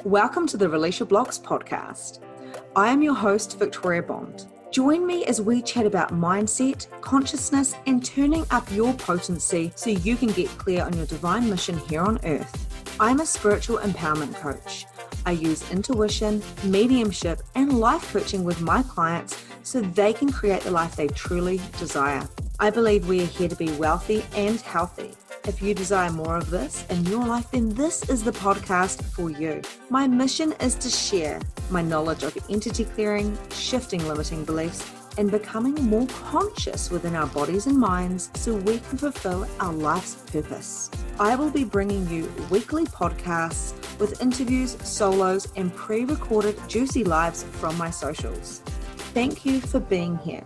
Welcome to the Release Your Blocks podcast. I am your host, Victoria Bond. Join me as we chat about mindset, consciousness, and turning up your potency so you can get clear on your divine mission here on earth. I'm a spiritual empowerment coach. I use intuition, mediumship, and life coaching with my clients so they can create the life they truly desire. I believe we are here to be wealthy and healthy. If you desire more of this in your life, then this is the podcast for you. My mission is to share my knowledge of entity clearing, shifting limiting beliefs, and becoming more conscious within our bodies and minds so we can fulfill our life's purpose. I will be bringing you weekly podcasts with interviews, solos, and pre-recorded juicy lives from my socials. Thank you for being here.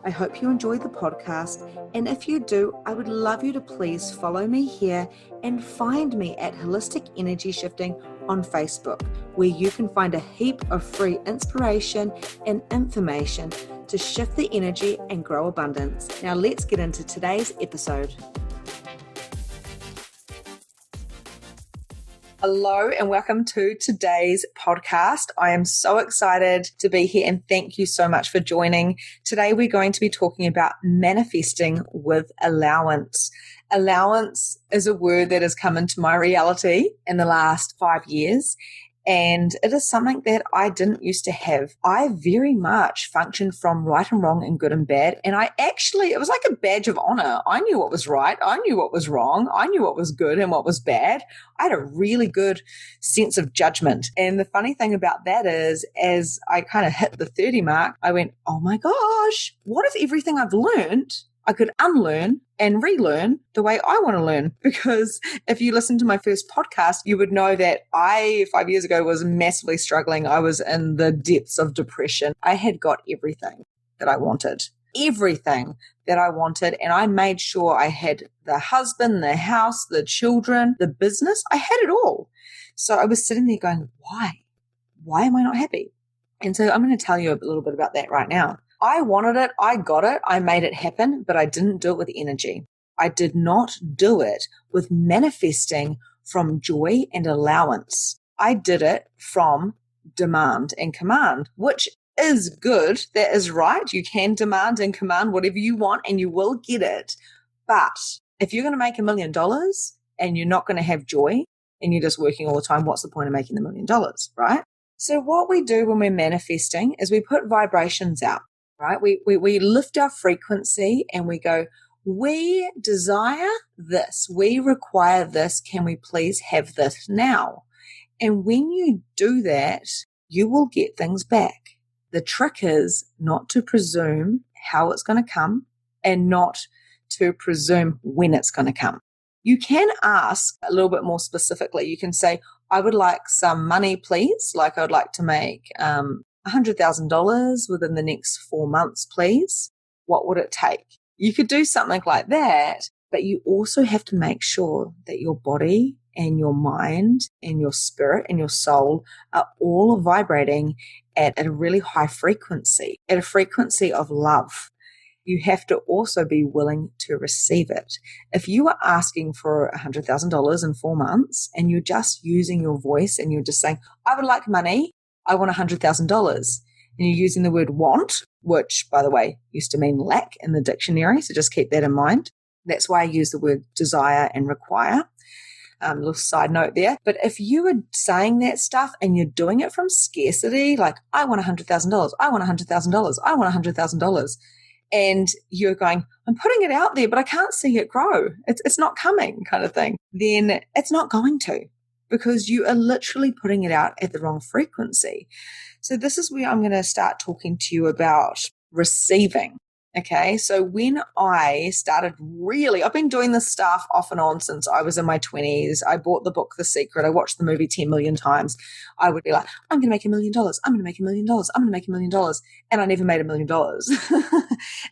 I hope you enjoy the podcast, and if you do, I would love you to please follow me here and find me at Holistic Energy Shifting on Facebook, where you can find a heap of free inspiration and information to shift the energy and grow abundance. Now let's get into today's episode. Hello and welcome to today's podcast. I am so excited to be here and thank you so much for joining. Today we're going to be talking about manifesting with allowance. Allowance is a word that has come into my reality in the last 5 years. And it is something that I didn't used to have. I very much functioned from right and wrong and good and bad. And it was like a badge of honor. I knew what was right. I knew what was wrong. I knew what was good and what was bad. I had a really good sense of judgment. And the funny thing about that is, as I kind of hit the 30 mark, I went, oh my gosh, what if everything I've learned I could unlearn and relearn the way I want to learn? Because if you listen to my first podcast, you would know that I, 5 years ago, was massively struggling. I was in the depths of depression. I had got everything that I wanted. And I made sure I had the husband, the house, the children, the business. I had it all. So I was sitting there going, why? Why am I not happy? And so I'm going to tell you a little bit about that right now. I wanted it, I got it, I made it happen, but I didn't do it with energy. I did not do it with manifesting from joy and allowance. I did it from demand and command, which is good. That is right. You can demand and command whatever you want and you will get it. But if you're going to make $1 million and you're not going to have joy and you're just working all the time, what's the point of making the $1 million, right? So what we do when we're manifesting is we put vibrations out. Right? We lift our frequency and we go, we desire this. We require this. Can we please have this now? And when you do that, you will get things back. The trick is not to presume how it's going to come and not to presume when it's going to come. You can ask a little bit more specifically. You can say, I would like some money, please. Like I would like to make, $100,000 within the next 4 months, please. What would it take? You could do something like that, but you also have to make sure that your body and your mind and your spirit and your soul are all vibrating at a really high frequency, at a frequency of love. You have to also be willing to receive it. If you are asking for $100,000 in 4 months and you're just using your voice and you're just saying, I would like money, I want $100,000, and you're using the word want, which, by the way, used to mean lack in the dictionary, so just keep that in mind. That's why I use the word desire and require. Little side note there. But if you are saying that stuff and you're doing it from scarcity, like, I want $100,000, I want $100,000, I want $100,000, and you're going, I'm putting it out there, but I can't see it grow. It's not coming kind of thing. Then it's not going to, because you are literally putting it out at the wrong frequency. So this is where I'm going to start talking to you about receiving. Okay. So when I started I've been doing this stuff off and on since I was in my 20s. I bought the book, The Secret. I watched the movie 10 million times. I would be like, I'm going to make $1 million. I'm going to make $1 million. I'm going to make $1 million. And I never made $1 million.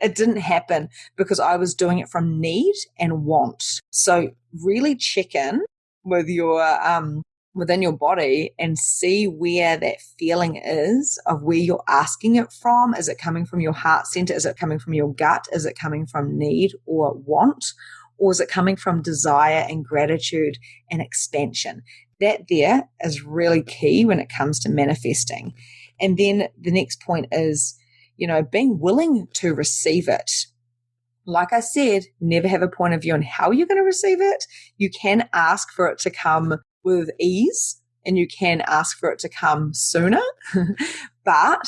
It didn't happen because I was doing it from need and want. So really check in with your within your body and see where that feeling is of where you're asking it from. Is it coming from your heart center? Is it coming from your gut? Is it coming from need or want? Or is it coming from desire and gratitude and expansion? That there is really key when it comes to manifesting. And then the next point is, being willing to receive it. Like I said, never have a point of view on how you're going to receive it. You can ask for it to come with ease, and you can ask for it to come sooner, but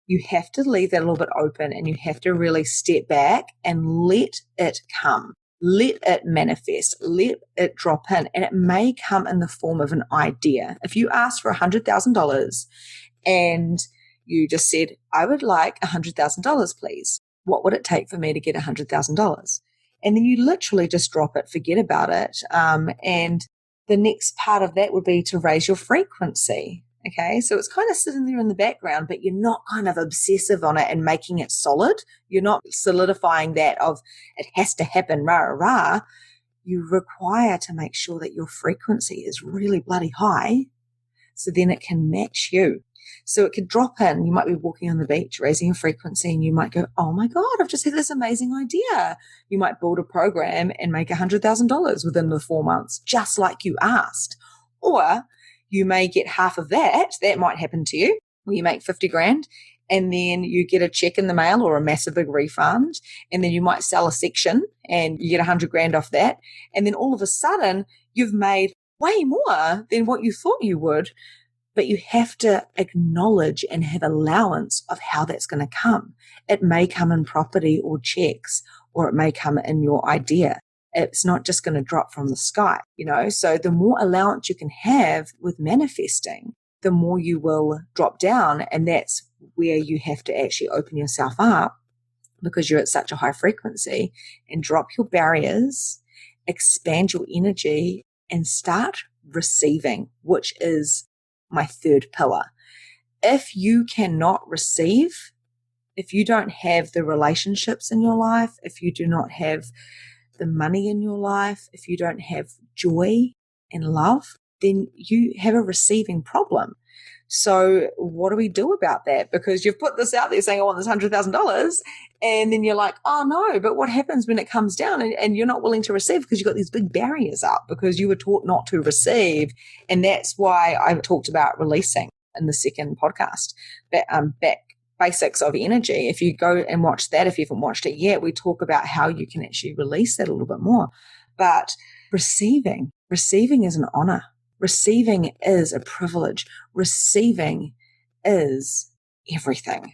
you have to leave that a little bit open, and you have to really step back and let it come. Let it manifest. Let it drop in, and it may come in the form of an idea. If you ask for $100,000 and you just said, I would like $100,000, please. What would it take for me to get $100,000? And then you literally just drop it, forget about it. And the next part of that would be to raise your frequency. Okay. So it's kind of sitting there in the background, but you're not kind of obsessive on it and making it solid. You're not solidifying that of it has to happen, rah, rah, rah. You require to make sure that your frequency is really bloody high, so then it can match you. So it could drop in. You might be walking on the beach, raising a frequency, and you might go, oh my God, I've just had this amazing idea. You might build a program and make $100,000 within the 4 months, just like you asked. Or you may get half of that. That might happen to you, where you make 50 grand and then you get a check in the mail or a massive big refund. And then you might sell a section and you get 100 grand off that. And then all of a sudden you've made way more than what you thought you would. But you have to acknowledge and have allowance of how that's going to come. It may come in property or checks, or it may come in your idea. It's not just going to drop from the sky, So the more allowance you can have with manifesting, the more you will drop down. And that's where you have to actually open yourself up, because you're at such a high frequency, and drop your barriers, expand your energy, and start receiving, which is my third pillar. If you cannot receive, if you don't have the relationships in your life, if you do not have the money in your life, if you don't have joy and love, then you have a receiving problem. So what do we do about that? Because you've put this out there saying, I want this $100,000. And then you're like, oh no, but what happens when it comes down and you're not willing to receive because you've got these big barriers up because you were taught not to receive. And that's why I talked about releasing in the second podcast, back basics of energy. If you go and watch that, if you haven't watched it yet, we talk about how you can actually release that a little bit more. But receiving is an honor. Receiving is a privilege. Receiving is everything.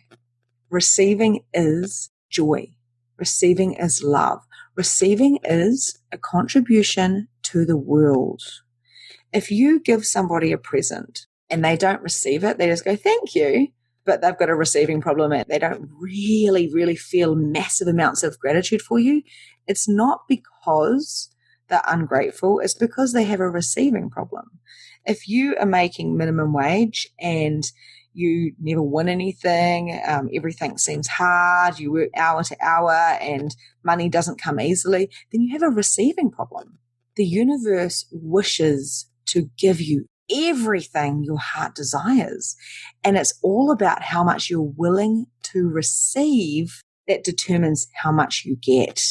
Receiving is joy. Receiving is love. Receiving is a contribution to the world. If you give somebody a present and they don't receive it, they just go, thank you, but they've got a receiving problem and they don't really, really feel massive amounts of gratitude for you, it's not because they're ungrateful, it's because they have a receiving problem. If you are making minimum wage and you never win anything, everything seems hard, you work hour to hour and money doesn't come easily, then you have a receiving problem. The universe wishes to give you everything your heart desires. And it's all about how much you're willing to receive that determines how much you get.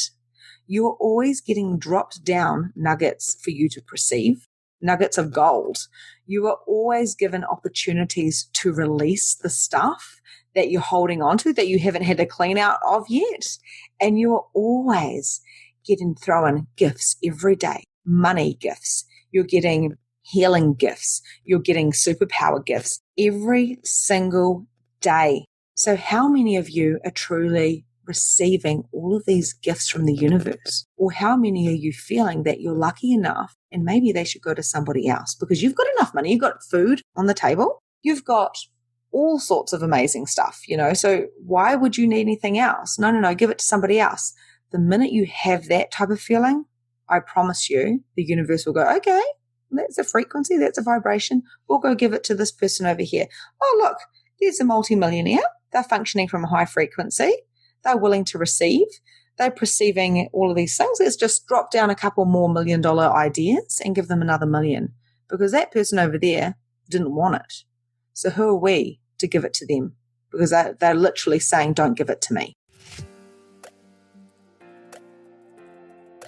You're always getting dropped down nuggets for you to perceive, nuggets of gold. You are always given opportunities to release the stuff that you're holding on to that you haven't had to clean out of yet. And you are always getting thrown gifts every day, money gifts. You're getting healing gifts. You're getting superpower gifts every single day. So how many of you are truly receiving all of these gifts from the universe? Or how many are you feeling that you're lucky enough and maybe they should go to somebody else because you've got enough money, you've got food on the table, you've got all sorts of amazing stuff, so why would you need anything else? No, give it to somebody else. The minute you have that type of feeling, I promise you, the universe will go, okay, that's a frequency, that's a vibration, we'll go give it to this person over here. Oh, look, there's a multimillionaire. They're functioning from a high frequency. They're willing to receive. They're perceiving all of these things. Let's just drop down a couple more $1 million ideas and give them another $1 million because that person over there didn't want it. So who are we to give it to them? Because they're literally saying, don't give it to me.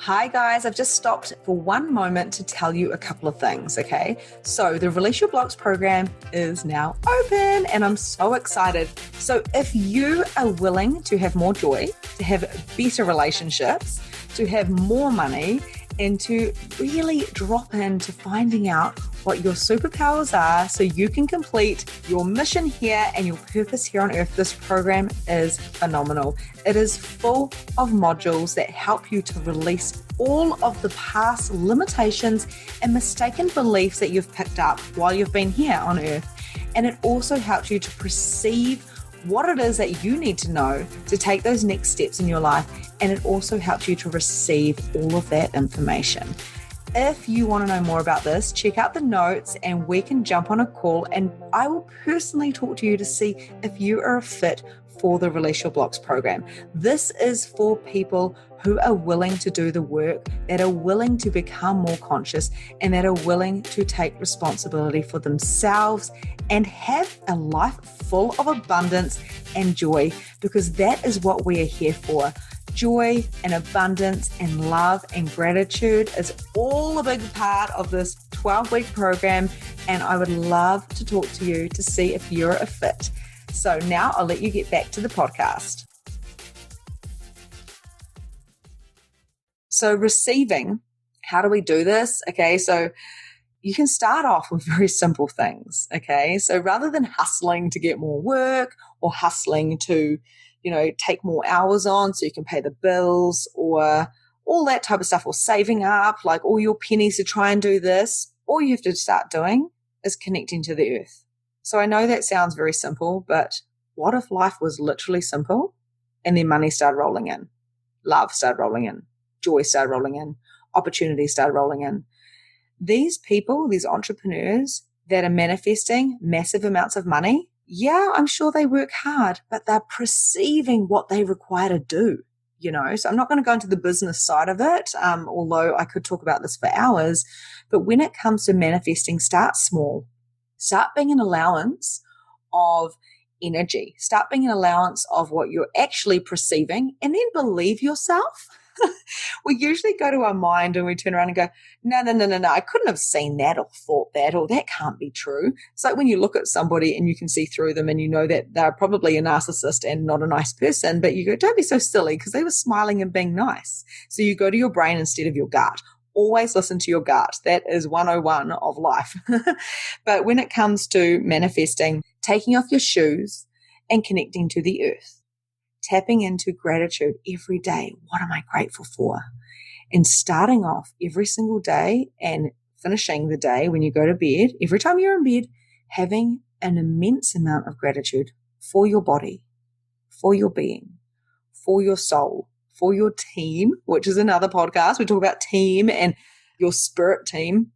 Hi guys, I've just stopped for one moment to tell you a couple of things, okay? So the Release Your Blocks program is now open and I'm so excited. So if you are willing to have more joy, to have better relationships, to have more money, and to really drop into finding out what your superpowers are so you can complete your mission here and your purpose here on earth, this program is phenomenal. It is full of modules that help you to release all of the past limitations and mistaken beliefs that you've picked up while you've been here on earth. And it also helps you to perceive what it is that you need to know to take those next steps in your life. And it also helps you to receive all of that information. If you want to know more about this, check out the notes and we can jump on a call and I will personally talk to you to see if you are a fit for the Release Your Blocks program. This is for people who are willing to do the work, that are willing to become more conscious, and that are willing to take responsibility for themselves and have a life full of abundance and joy, because that is what we are here for. Joy and abundance and love and gratitude is all a big part of this 12-week program, and I would love to talk to you to see if you're a fit. So now I'll let you get back to the podcast. So receiving, how do we do this? Okay, so you can start off with very simple things. Okay, so rather than hustling to get more work or hustling to, take more hours on so you can pay the bills or all that type of stuff, or saving up like all your pennies to try and do this, all you have to start doing is connecting to the earth. So I know that sounds very simple, but what if life was literally simple and then money started rolling in, love started rolling in, joy started rolling in, opportunities started rolling in? These people, these entrepreneurs that are manifesting massive amounts of money, yeah, I'm sure they work hard, but they're perceiving what they require to do, So I'm not going to go into the business side of it, although I could talk about this for hours. But when it comes to manifesting, start small. Start being an allowance of energy. Start being an allowance of what you're actually perceiving, and then believe yourself. We usually go to our mind and we turn around and go, no, I couldn't have seen that or thought that, or that can't be true. It's like when you look at somebody and you can see through them and you know that they're probably a narcissist and not a nice person, but you go, don't be so silly because they were smiling and being nice. So you go to your brain instead of your gut. Always listen to your gut. That is 101 of life. But when it comes to manifesting, taking off your shoes and connecting to the earth, tapping into gratitude every day. What am I grateful for? And starting off every single day and finishing the day when you go to bed, every time you're in bed, having an immense amount of gratitude for your body, for your being, for your soul, for your team, which is another podcast. We talk about team and your spirit team.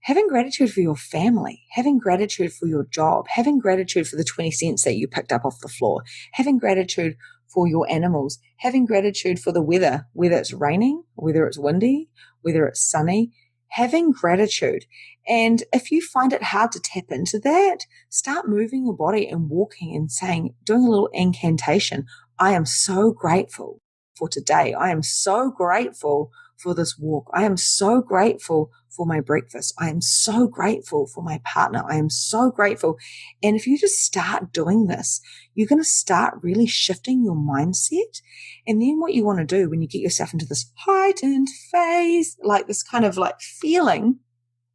Having gratitude for your family, having gratitude for your job, having gratitude for the 20 cents that you picked up off the floor, having gratitude for your animals, having gratitude for the weather, whether it's raining, whether it's windy, whether it's sunny, having gratitude. And if you find it hard to tap into that, start moving your body and walking and saying, doing a little incantation. I am so grateful for today. I am so grateful for this walk. I am so grateful for my breakfast. I am so grateful for my partner. I am so grateful. And if you just start doing this, you're going to start really shifting your mindset. And then what you want to do when you get yourself into this heightened phase, like this kind of like feeling,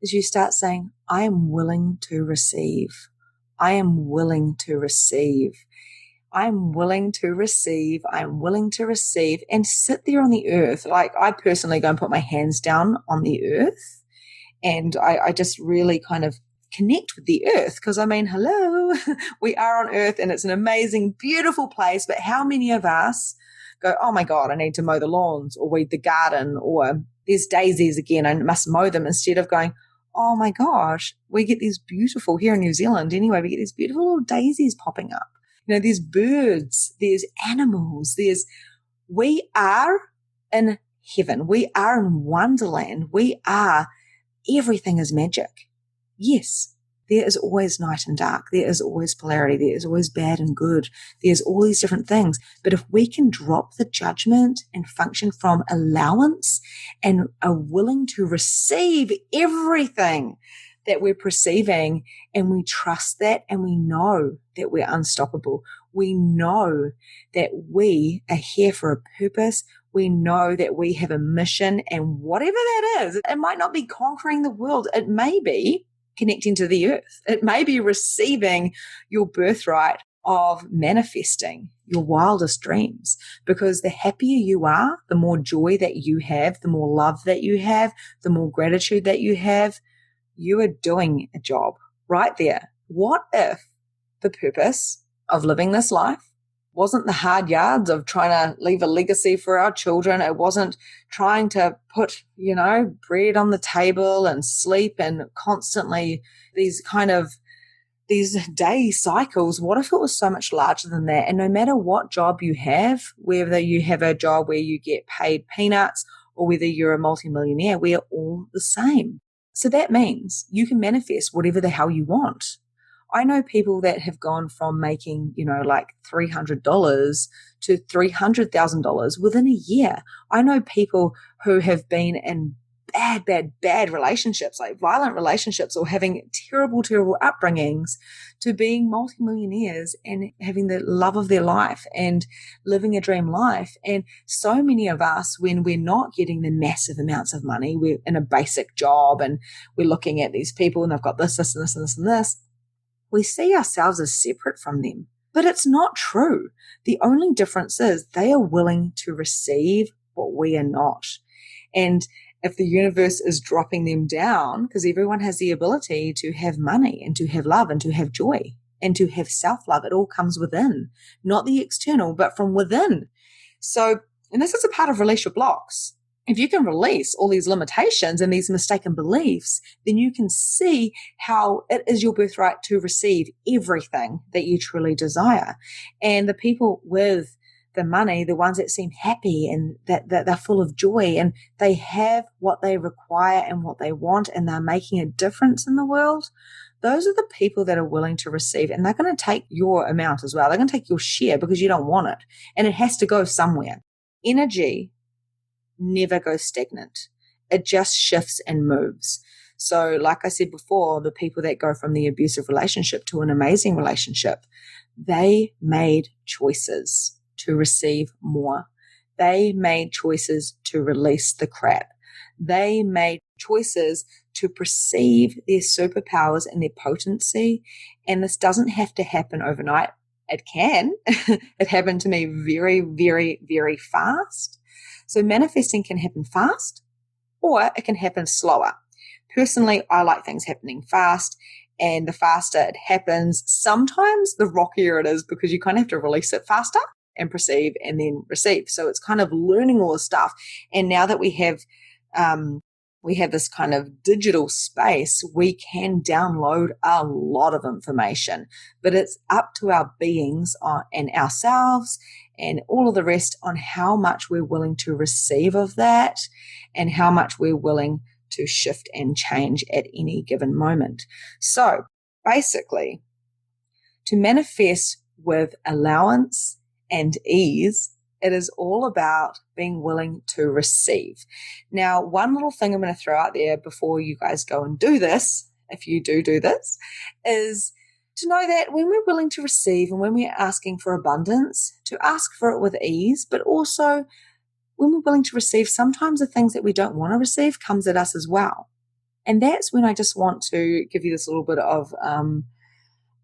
is you start saying, I am willing to receive. I am willing to receive. I'm willing to receive. I'm willing to receive, and sit there on the earth. Like I personally go and put my hands down on the earth, and I just really kind of connect with the earth, because hello, we are on earth and it's an amazing, beautiful place. But how many of us go, oh my God, I need to mow the lawns or weed the garden, or there's daisies again, I must mow them, instead of going, oh my gosh, we get these beautiful, here in New Zealand anyway, we get these beautiful little daisies popping up. There's birds, there's animals, we are in heaven. We are in wonderland. Everything is magic. Yes, there is always night and dark. There is always polarity. There is always bad and good. There's all these different things. But if we can drop the judgment and function from allowance and are willing to receive everything that we're perceiving, and we trust that, and we know that we're unstoppable. We know that we are here for a purpose. We know that we have a mission, and whatever that is, it might not be conquering the world. It may be connecting to the earth. It may be receiving your birthright of manifesting your wildest dreams, because the happier you are, the more joy that you have, the more love that you have, the more gratitude that you have. You are doing a job right there. What if the purpose of living this life wasn't the hard yards of trying to leave a legacy for our children? It wasn't trying to put, bread on the table and sleep and constantly these day cycles. What if it was so much larger than that? And no matter what job you have, whether you have a job where you get paid peanuts or whether you're a multimillionaire, we are all the same. So that means you can manifest whatever the hell you want. I know people that have gone from making, like $300 to $300,000 within a year. I know people who have been in bad relationships, like violent relationships, or having terrible upbringings, to being multimillionaires and having the love of their life and living a dream life. And so many of us, when we're not getting the massive amounts of money, we're in a basic job and we're looking at these people and they've got this and this and this and this, we see ourselves as separate from them. But it's not true. The only difference is they are willing to receive what we are not. And if the universe is dropping them down, because everyone has the ability to have money and to have love and to have joy and to have self-love, it all comes within, not the external, but from within. So, and this is a part of release your blocks. If you can release all these limitations and these mistaken beliefs, then you can see how it is your birthright to receive everything that you truly desire. And the people with the money, the ones that seem happy and that they're full of joy and they have what they require and what they want and they're making a difference in the world, those are the people that are willing to receive, and they're going to take your amount as well. They're going to take your share because you don't want it, and it has to go somewhere. Energy never goes stagnant. It just shifts and moves. So like I said before, the people that go from the abusive relationship to an amazing relationship, they made choices to receive more. They made choices to release the crap. They made choices to perceive their superpowers and their potency. And this doesn't have to happen overnight. It can. It happened to me very, very, very fast. So manifesting can happen fast or it can happen slower. Personally, I like things happening fast, and the faster it happens, sometimes the rockier it is because you kind of have to release it faster and perceive and then receive. So it's kind of learning all this stuff. And now that we have this kind of digital space, we can download a lot of information, but it's up to our beings and ourselves and all of the rest on how much we're willing to receive of that and how much we're willing to shift and change at any given moment. So basically, to manifest with allowance and ease, it is all about being willing to receive. Now, one little thing I'm going to throw out there before you guys go and do this, if you do this, is to know that when we're willing to receive and when we're asking for abundance, to ask for it with ease, but also when we're willing to receive, sometimes the things that we don't want to receive comes at us as well. And that's when I just want to give you this little bit of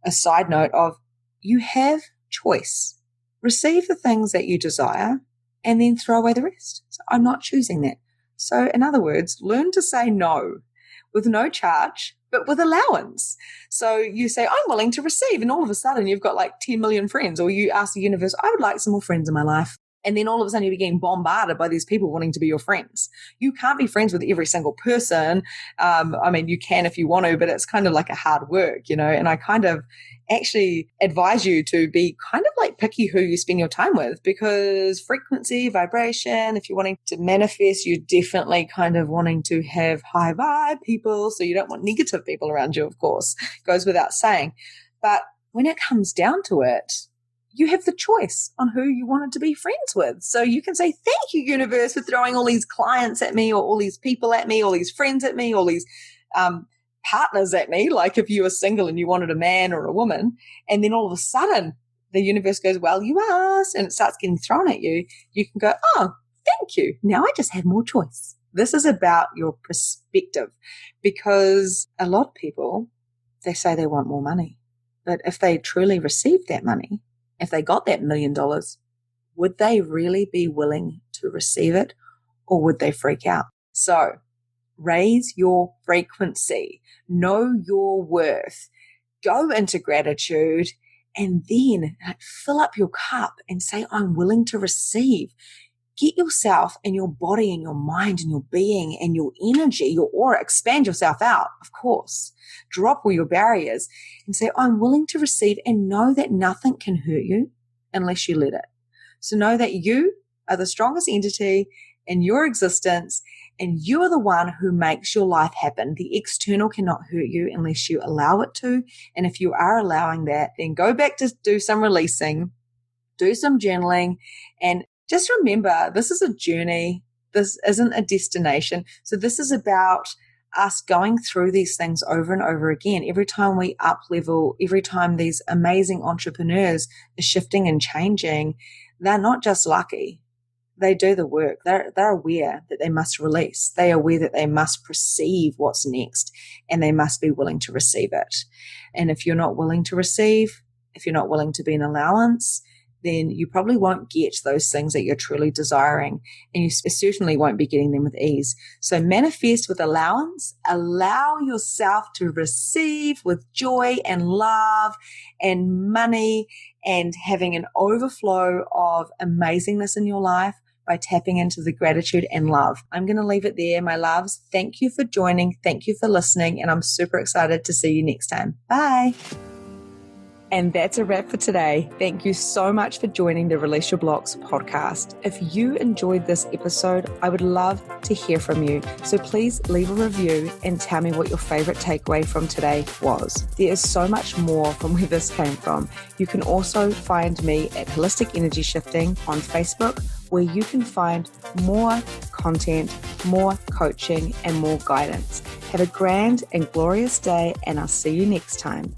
a side note of you have choice. Receive the things that you desire and then throw away the rest. So I'm not choosing that. So in other words, learn to say no with no charge, but with allowance. So you say, I'm willing to receive. And all of a sudden you've got like 10 million friends, or you ask the universe, I would like some more friends in my life. And then all of a sudden you're getting bombarded by these people wanting to be your friends. You can't be friends with every single person. I mean, you can if you want to, but it's kind of like a hard work, and I kind of actually advise you to be kind of like picky who you spend your time with, because frequency, vibration, if you're wanting to manifest, you're definitely kind of wanting to have high vibe people. So you don't want negative people around you, of course, goes without saying. But when it comes down to it, you have the choice on who you wanted to be friends with. So you can say, thank you, universe, for throwing all these clients at me, or all these people at me, all these friends at me, all these partners at me. Like if you were single and you wanted a man or a woman, and then all of a sudden the universe goes, well, you asked, and it starts getting thrown at you, you can go, oh, thank you. Now I just have more choice. This is about your perspective, because a lot of people, they say they want more money. But if they truly received that money, if they got that $1 million, would they really be willing to receive it, or would they freak out? So raise your frequency, know your worth, go into gratitude, and then fill up your cup and say, I'm willing to receive. Get yourself and your body and your mind and your being and your energy, your aura, expand yourself out, of course. Drop all your barriers and say, I'm willing to receive, and know that nothing can hurt you unless you let it. So know that you are the strongest entity in your existence, and you are the one who makes your life happen. The external cannot hurt you unless you allow it to. And if you are allowing that, then go back to do some releasing, do some journaling, and just remember, this is a journey. This isn't a destination. So this is about us going through these things over and over again. Every time we up level, every time these amazing entrepreneurs are shifting and changing, they're not just lucky. They do the work. They're aware that they must release. They are aware that they must perceive what's next, and they must be willing to receive it. And if you're not willing to receive, if you're not willing to be an allowance, then you probably won't get those things that you're truly desiring, and you certainly won't be getting them with ease. So manifest with allowance. Allow yourself to receive with joy and love and money, and having an overflow of amazingness in your life by tapping into the gratitude and love. I'm going to leave it there, my loves. Thank you for joining. Thank you for listening, and I'm super excited to see you next time. Bye. And that's a wrap for today. Thank you so much for joining the Release Your Blocks podcast. If you enjoyed this episode, I would love to hear from you. So please leave a review and tell me what your favorite takeaway from today was. There is so much more from where this came from. You can also find me at Holistic Energy Shifting on Facebook, where you can find more content, more coaching, and more guidance. Have a grand and glorious day, and I'll see you next time.